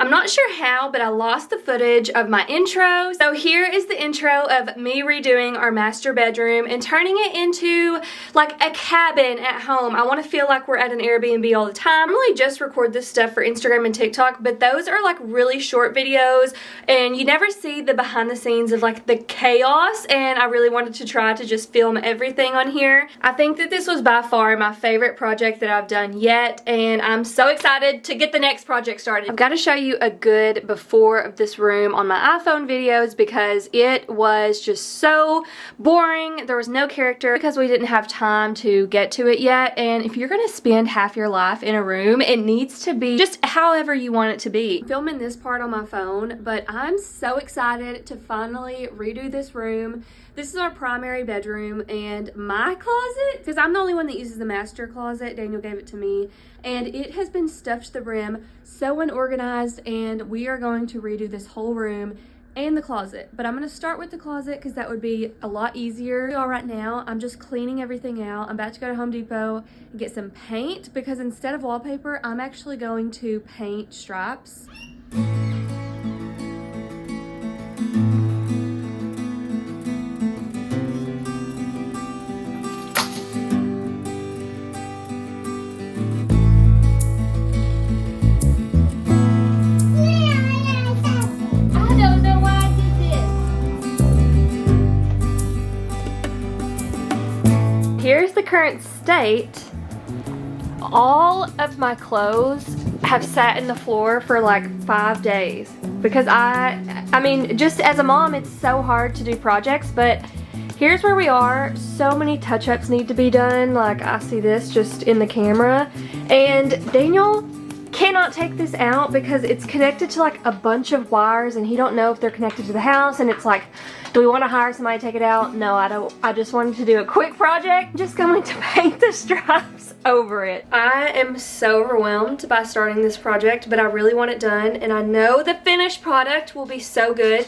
I'm not sure how, but I lost the footage of my intro. So here is the intro of me redoing our master bedroom and turning it into like a cabin at home. I want to feel like we're at an Airbnb all the time. I normally just record this stuff for Instagram and TikTok, but those are like really short videos and you never see the behind the scenes of like the chaos, and I really wanted to try to just film everything on here. I think that this was by far my favorite project that I've done yet, and I'm so excited to get the next project started. I've got to show you a good before of this room on my iPhone videos because it was just so boring. There was no character because we didn't have time to get to it yet, and if you're gonna spend half your life in a room, it needs to be just however you want it to be. I'm filming this part on my phone, but I'm so excited to finally redo this room. This is our primary bedroom and my closet, because I'm the only one that uses the master closet. Daniel gave it to me, and it has been stuffed to the brim, so unorganized, and we are going to redo this whole room and the closet. But I'm going to start with the closet because that would be a lot easier. All right, now I'm just cleaning everything out. I'm about to go to Home Depot and get some paint because instead of wallpaper, I'm actually going to paint stripes. Here's the current state. All of my clothes have sat in the floor for like 5 days because I mean, just as a mom, it's so hard to do projects, but here's where we are. So many touch-ups need to be done. Like I see this just in the camera, and Daniel cannot take this out because it's connected to like a bunch of wires and he don't know if they're connected to the house, and it's like, do we want to hire somebody to take it out? No, I don't. I just wanted to do a quick project. I'm just going to paint the stripes over it. I am so overwhelmed by starting this project, but I really want it done, and I know the finished product will be so good.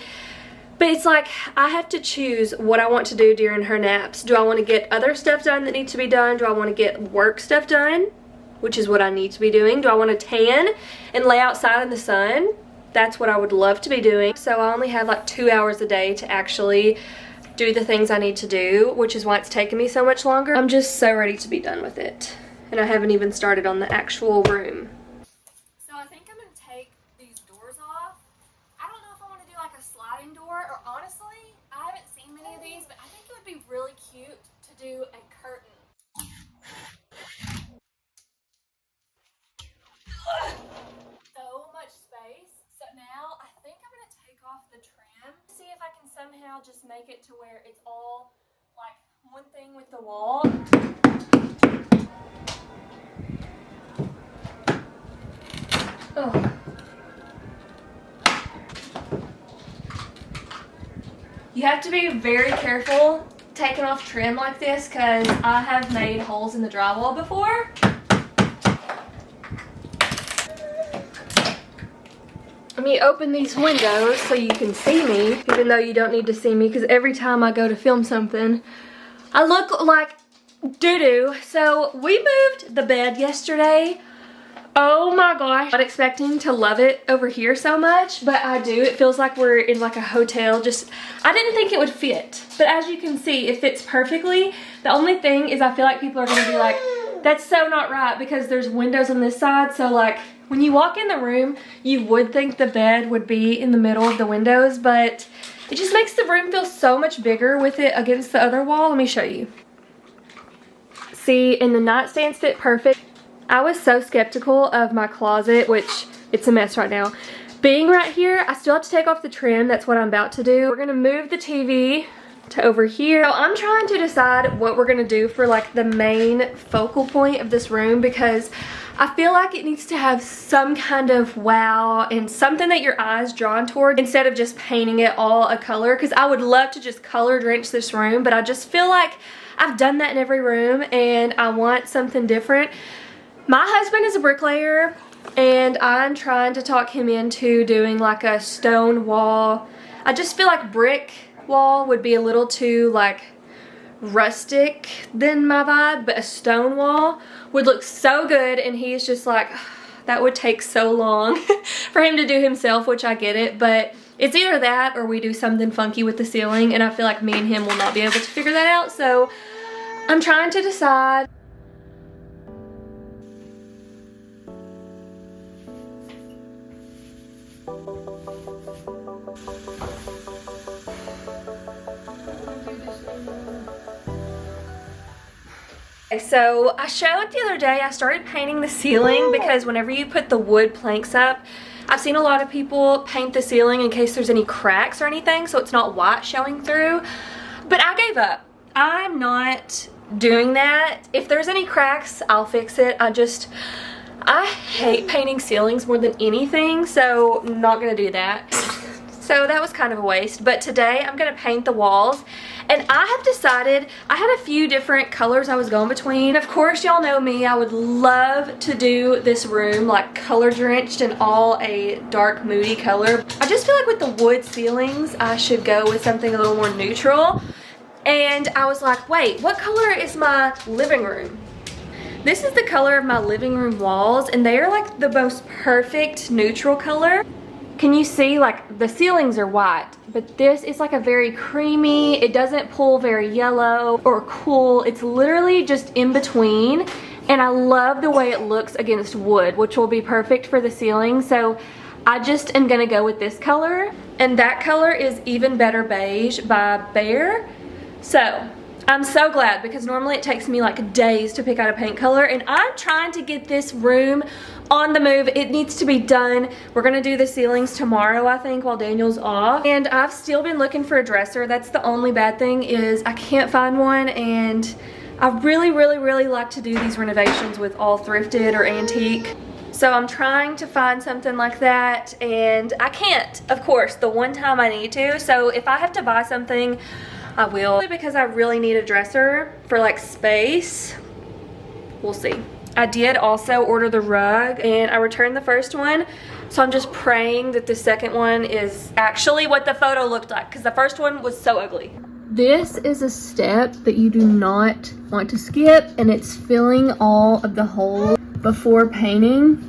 But it's like, I have to choose what I want to do during her naps. Do I want to get other stuff done that needs to be done? Do I want to get work stuff done, which is what I need to be doing? Do I want to tan and lay outside in the sun? That's what I would love to be doing. So I only have like 2 hours a day to actually do the things I need to do, which is why it's taken me so much longer. I'm just so ready to be done with it. And I haven't even started on the actual room. So I think I'm gonna take these doors off. I don't know if I want to do like a sliding door, or honestly, I haven't seen many of these, but I think it would be really cute to do a curtain. So much space. So now I think I'm gonna take off the trim, see if I can somehow just make it to where it's all like one thing with the wall. Oh. You have to be very careful taking off trim like this because I have made holes in the drywall before. Let me open these windows so you can see me, even though you don't need to see me because every time I go to film something, I look like doo-doo. So we moved the bed yesterday. Oh my gosh. Not expecting to love it over here so much, but I do. It feels like we're in like a hotel. Just, I didn't think it would fit, but as you can see, it fits perfectly. The only thing is I feel like people are gonna be like, that's so not right because there's windows on this side. So like when you walk in the room, you would think the bed would be in the middle of the windows, but it just makes the room feel so much bigger with it against the other wall. Let me show you. See, and the nightstands fit perfect. I was so skeptical of my closet, which it's a mess right now. Being right here, I still have to take off the trim. That's what I'm about to do. We're gonna move the TV to over here. So I'm trying to decide what we're gonna do for like the main focal point of this room because I feel like it needs to have some kind of wow and something that your eye's drawn toward instead of just painting it all a color, because I would love to just color drench this room, but I just feel like I've done that in every room and I want something different. My husband is a bricklayer and I'm trying to talk him into doing like a stone wall. I just feel like brick wall would be a little too like rustic than my vibe, but a stone wall would look so good, and he's just like, that would take so long for him to do himself, which I get it, but it's either that or we do something funky with the ceiling, and I feel like me and him will not be able to figure that out, so I'm trying to decide. So I showed the other day I started painting the ceiling because whenever you put the wood planks up, I've seen a lot of people paint the ceiling in case there's any cracks or anything so it's not white showing through. But I gave up. I'm not doing that. If there's any cracks, I'll fix it. I hate painting ceilings more than anything, so I'm not gonna do that. So that was kind of a waste, but today I'm gonna paint the walls, and I have decided, I had a few different colors I was going between. Of course, y'all know me, I would love to do this room like color drenched and all a dark moody color. I just feel like with the wood ceilings, I should go with something a little more neutral. And I was like, wait, what color is my living room? This is the color of my living room walls, and they are like the most perfect neutral color. Can you see, like, the ceilings are white, but this is like a very creamy, it doesn't pull very yellow or cool. It's literally just in between, and I love the way it looks against wood, which will be perfect for the ceiling. So I just am gonna go with this color, and that color is Even Better Beige by Bear. So I'm so glad, because normally it takes me like days to pick out a paint color, and I'm trying to get this room on the move. It needs to be done. We're gonna do the ceilings tomorrow, I think, while Daniel's off. And I've still been looking for a dresser. That's the only bad thing, is I can't find one, and I really like to do these renovations with all thrifted or antique. So I'm trying to find something like that, and I can't, of course, the one time I need to. So if I have to buy something, I will, because I really need a dresser for like space. We'll see. I did also order the rug, and I returned the first one, so I'm just praying that the second one is actually what the photo looked like, because the first one was so ugly. This is a step that you do not want to skip, and it's filling all of the holes before painting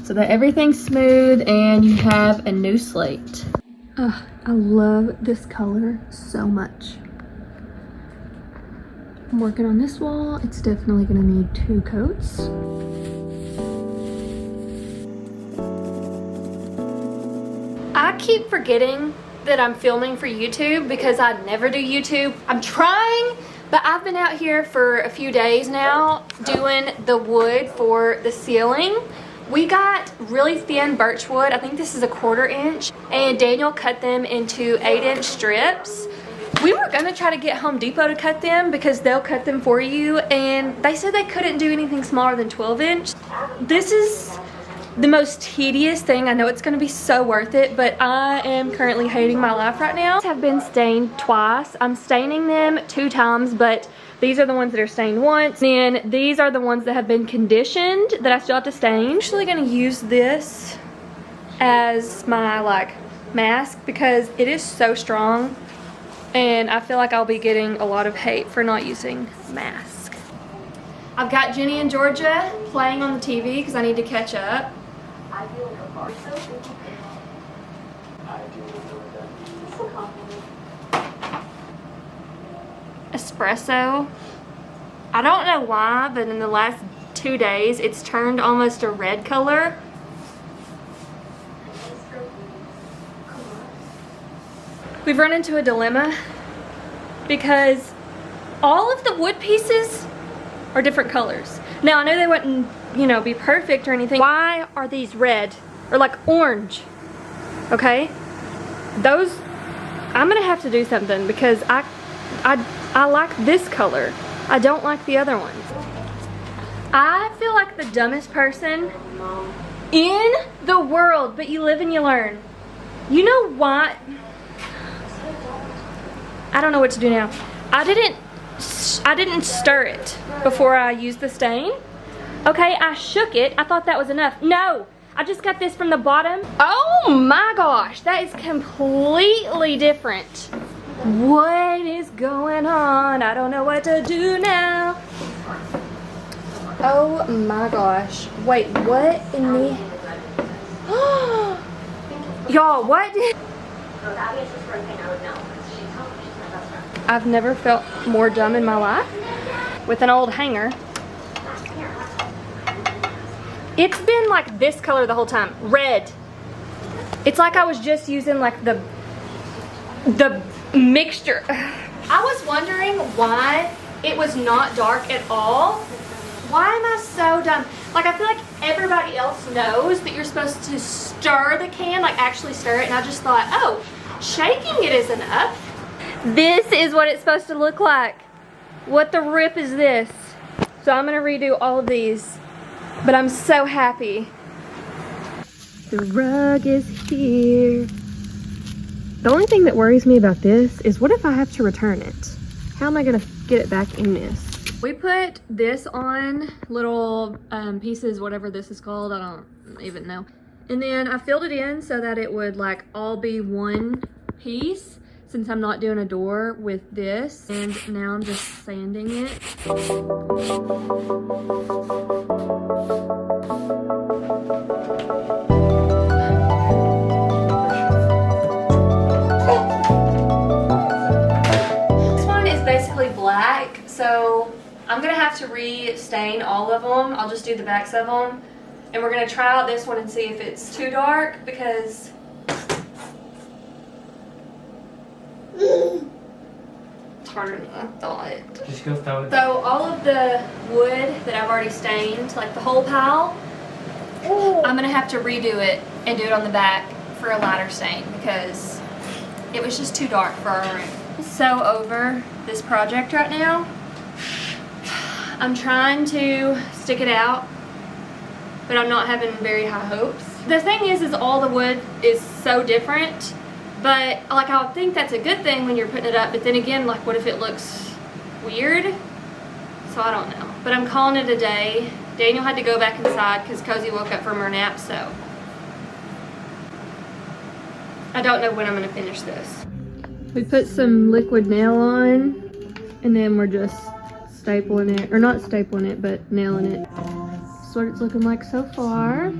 so that everything's smooth and you have a new slate. Ugh, I love this color so much. I'm working on this wall. It's definitely gonna need 2 coats. I keep forgetting that I'm filming for YouTube because I never do YouTube. I'm trying, but I've been out here for a few days now doing the wood for the ceiling. We got really thin birch wood. I think this is a 1/4 inch, and Daniel cut them into 8-inch strips. We were gonna try to get Home Depot to cut them because they'll cut them for you, and they said they couldn't do anything smaller than 12-inch. This is the most tedious thing. I know it's gonna be so worth it, but I am currently hating my life right now. Have been stained twice. I'm staining them 2 times, but these are the ones that are stained once. And these are the ones that have been conditioned that I still have to stain. I'm actually gonna use this as my like mask because it is so strong. And I feel like I'll be getting a lot of hate for not using mask. I've got Jenny and Georgia playing on the TV because I need to catch up. Espresso. I don't know why, but in the last 2 days, it's turned almost a red color. We've run into a dilemma because all of the wood pieces are different colors. Now, I know they wouldn't, you know, be perfect or anything. Why are these red or like orange? Okay, those, I'm gonna have to do something because I like this color. I don't like the other ones. I feel like the dumbest person in the world, but you live and you learn. You know what? I don't know what to do now. I didn't stir it before I used the stain. Okay, I shook it. I thought that was enough. No, I just got this from the bottom. Oh my gosh, that is completely different. What is going on? I don't know what to do now. Oh my gosh. Wait, what in the... Y'all, what did... I've never felt more dumb in my life with an old hanger. It's been like this color the whole time, red. It's like I was just using like the mixture. I was wondering why it was not dark at all. Why am I so dumb? Like, I feel like everybody else knows that you're supposed to stir the can, like actually stir it, and I just thought, oh, shaking it isn't enough. This is what it's supposed to look like. What the rip is this? So I'm gonna redo all of these, but I'm so happy. The rug is here. The only thing that worries me about this is what if I have to return it? How am I gonna get it back in this? We put this on little pieces, whatever this is called, I don't even know. And then I filled it in so that it would like all be one piece, since I'm not doing a door with this. And now I'm just sanding it. This one is basically black, so I'm gonna have to re-stain all of them. I'll just do the backs of them. And we're gonna try out this one and see if it's too dark, because it's harder than I thought. Just go throw it. So all of the wood that I've already stained, like the whole pile, I'm gonna have to redo it and do it on the back for a lighter stain because it was just too dark for our room. So over this project right now. I'm trying to stick it out, but I'm not having very high hopes. The thing is all the wood is so different, but like I would think that's a good thing when you're putting it up, but then again, like what if it looks weird? So I don't know, but I'm calling it a day. Daniel had to go back inside because Cozy woke up from her nap, so I don't know when I'm gonna finish this. We put some liquid nail on, and then we're just stapling it, or not stapling it, but nailing it. That's what it's looking like so far.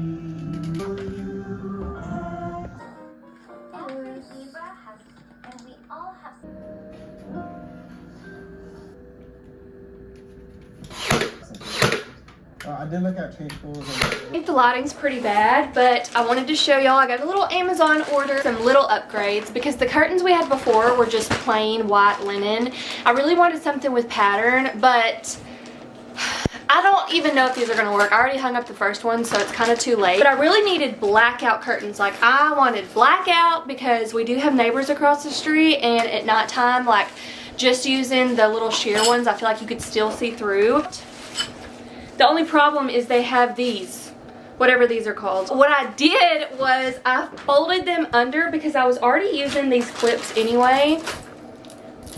I did look at change pools. I think the lighting's pretty bad, but I wanted to show y'all I got a little Amazon order, some little upgrades, because the curtains we had before were just plain white linen. I really wanted something with pattern, but I don't even know if these are gonna work. I already hung up the first one, so it's kind of too late. But I really needed blackout curtains. Like, I wanted blackout because we do have neighbors across the street, and at nighttime, like, just using the little sheer ones, I feel like you could still see through. The only problem is they have these, whatever these are called. What I did was I folded them under because I was already using these clips anyway.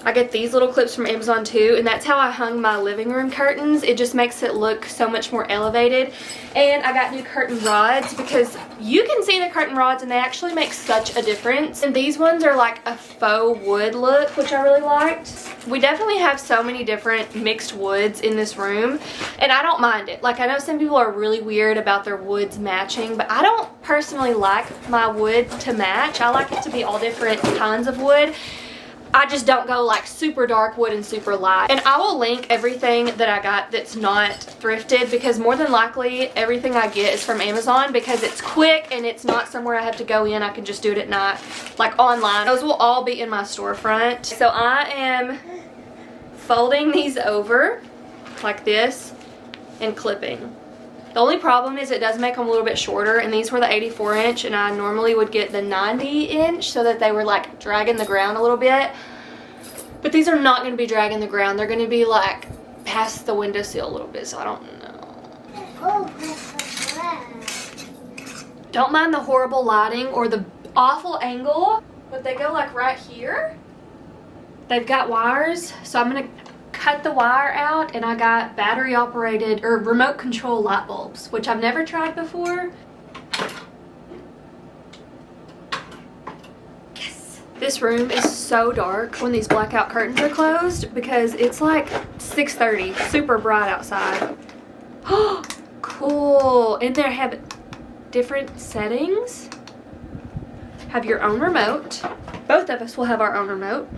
I get these little clips from Amazon too, and that's how I hung my living room curtains. It just makes it look so much more elevated. And I got new curtain rods because you can see the curtain rods and they actually make such a difference. And these ones are like a faux wood look, which I really liked. We definitely have so many different mixed woods in this room, and I don't mind it. Like, I know some people are really weird about their woods matching, but I don't personally like my wood to match. I like it to be all different kinds of wood. I just don't go like super dark wood and super light. And I will link everything that I got that's not thrifted, because more than likely everything I get is from Amazon because it's quick and it's not somewhere I have to go in. I can just do it at night, like online. Those will all be in my storefront. So I am folding these over like this and clipping. The only problem is it does make them a little bit shorter, and these were the 84 inch, and I normally would get the 90 inch so that they were like dragging the ground a little bit. But these are not going to be dragging the ground. They're going to be like past the windowsill a little bit, so I don't know. Don't mind the horrible lighting or the awful angle, but they go like right here. They've got wires, so I'm going to cut the wire out, and I got battery operated or remote control light bulbs, which I've never tried before. Yes. This room is so dark when these blackout curtains are closed because it's like 6:30, super bright outside. Oh, cool. And they have different settings. Have your own remote. Both of us will have our own remote.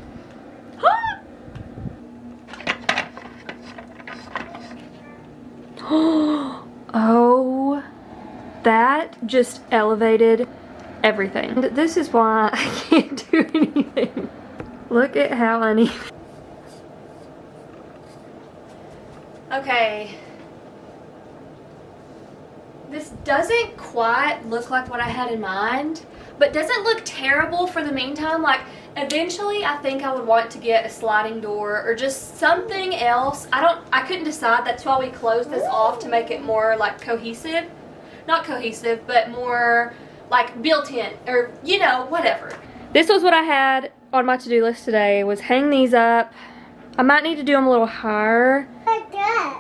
Oh, that just elevated everything. And this is why I can't do anything. Look at how uneven. Okay. This doesn't quite look like what I had in mind, but doesn't look terrible for the meantime. Like, eventually I think I would want to get a sliding door or just something else. I couldn't decide. That's why we closed this off, to make it more like cohesive. Not cohesive, but more like built-in, or you know, whatever. This was what I had on my to-do list today, was hang these up. I might need to do them a little higher.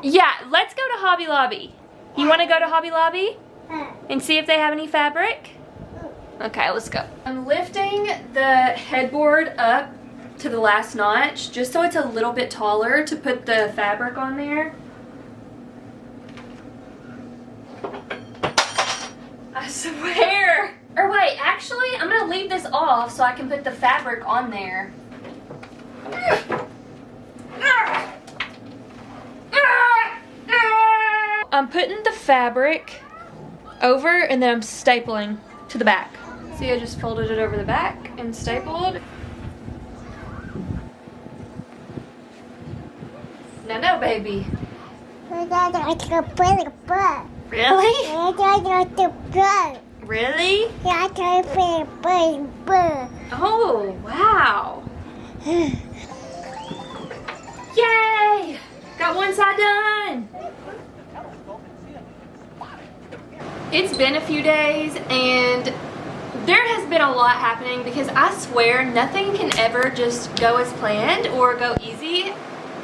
Yeah, let's go to Hobby Lobby. You want to go to Hobby Lobby and see if they have any fabric? Okay, let's go. I'm lifting the headboard up to the last notch just so it's a little bit taller to put the fabric on there. I swear. Or wait, actually, I'm gonna leave this off so I can put the fabric on there. I'm putting the fabric over and then I'm stapling to the back. See, I just folded it over the back and stapled. No, baby. Really? Really? Oh, wow. Yay! Got one side done. It's been a few days and there has been a lot happening because I swear nothing can ever just go as planned or go easy.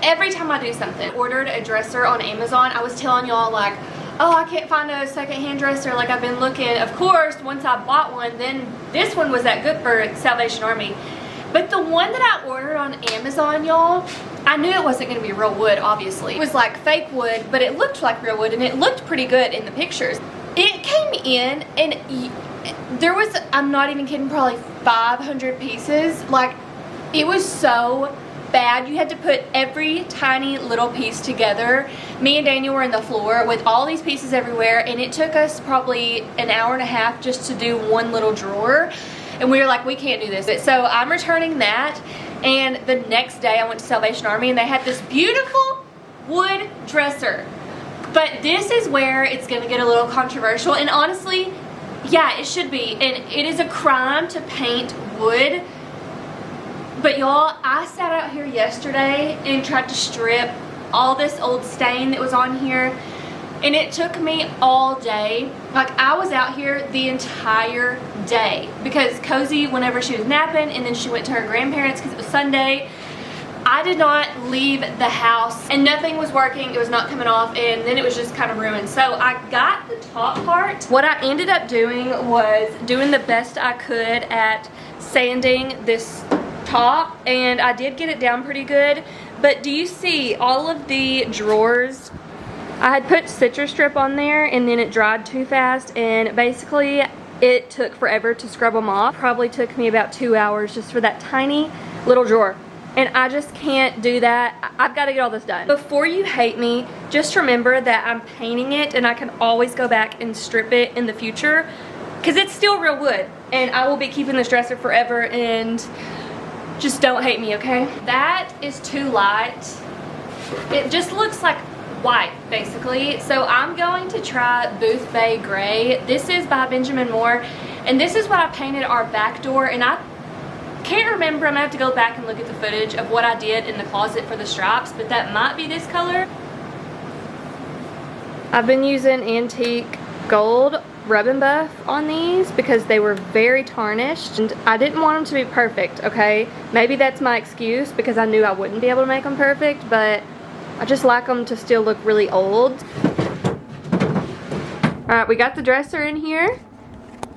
Every time I do something. Ordered a dresser on Amazon. I was telling y'all like, oh, I can't find a secondhand dresser, like I've been looking. Of course, once I bought one, then this one was that good for Salvation Army. But the one that I ordered on Amazon, y'all, I knew it wasn't gonna be real wood, obviously. It was like fake wood, but it looked like real wood and it looked pretty good in the pictures. It came in and there was, I'm not even kidding, probably 500 pieces. Like, it was so bad. You had to put every tiny little piece together. Me and Daniel were in the floor with all these pieces everywhere, and it took us probably an hour and a half just to do one little drawer. And we were like, we can't do this. So I'm returning that, and the next day I went to Salvation Army and they had this beautiful wood dresser. But this is where it's gonna get a little controversial, and honestly, yeah, it should be. And it is a crime to paint wood. But y'all, I sat out here yesterday and tried to strip all this old stain that was on here, and it took me all day. Like, I was out here the entire day because Cozy, whenever she was napping, and then she went to her grandparents because it was Sunday, I did not leave the house and nothing was working. It was not coming off, and then it was just kind of ruined. So I got the top part. What I ended up doing was doing the best I could at sanding this top, and I did get it down pretty good. But do you see all of the drawers? I had put citrus strip on there and then it dried too fast, and basically it took forever to scrub them off. Probably took me about 2 hours just for that tiny little drawer, and I just can't do that. I've got to get all this done. Before you hate me, just remember that I'm painting it and I can always go back and strip it in the future because it's still real wood, and I will be keeping this dresser forever. And just don't hate me, okay? That is too light. It just looks like white, basically. So I'm going to try Booth Bay Gray. This is by Benjamin Moore, and this is what I painted our back door, and I can't remember. I'm gonna have to go back and look at the footage of what I did in the closet for the stripes, but that might be this color. I've been using antique gold rub and buff on these because they were very tarnished, and I didn't want them to be perfect, okay? Maybe that's my excuse because I knew I wouldn't be able to make them perfect, but I just like them to still look really old. Alright, we got the dresser in here,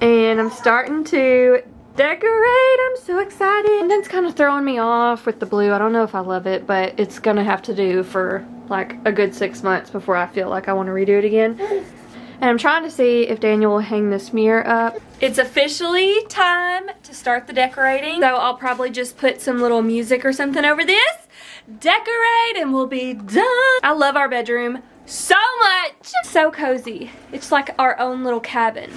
and I'm starting to decorate. I'm so excited. And then it's kind of throwing me off with the blue. I don't know if I love it, but it's gonna have to do for like a good 6 months before I feel like I want to redo it again. And I'm trying to see if Daniel will hang this mirror up. It's officially time to start the decorating. So I'll probably just put some little music or something over this, decorate, and we'll be done. I love our bedroom so much. So cozy. It's like our own little cabin.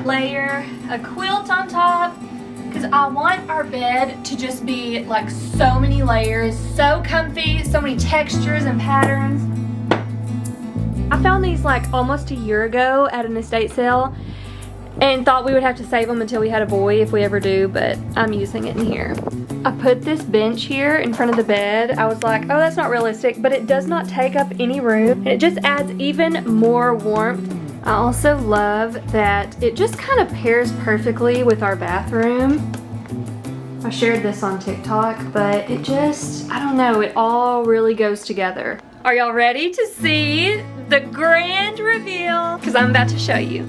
Layer a quilt on top because I want our bed to just be like so many layers, so comfy, so many textures and patterns. I found these like almost a year ago at an estate sale and thought we would have to save them until we had a boy if we ever do, but I'm using it in here. I put this bench here in front of the bed. I was like, oh, that's not realistic, but it does not take up any room and it just adds even more warmth. I also love that it just kind of pairs perfectly with our bathroom. I shared this on TikTok, but it just, I don't know, it all really goes together. Are y'all ready to see the grand reveal? Because I'm about to show you.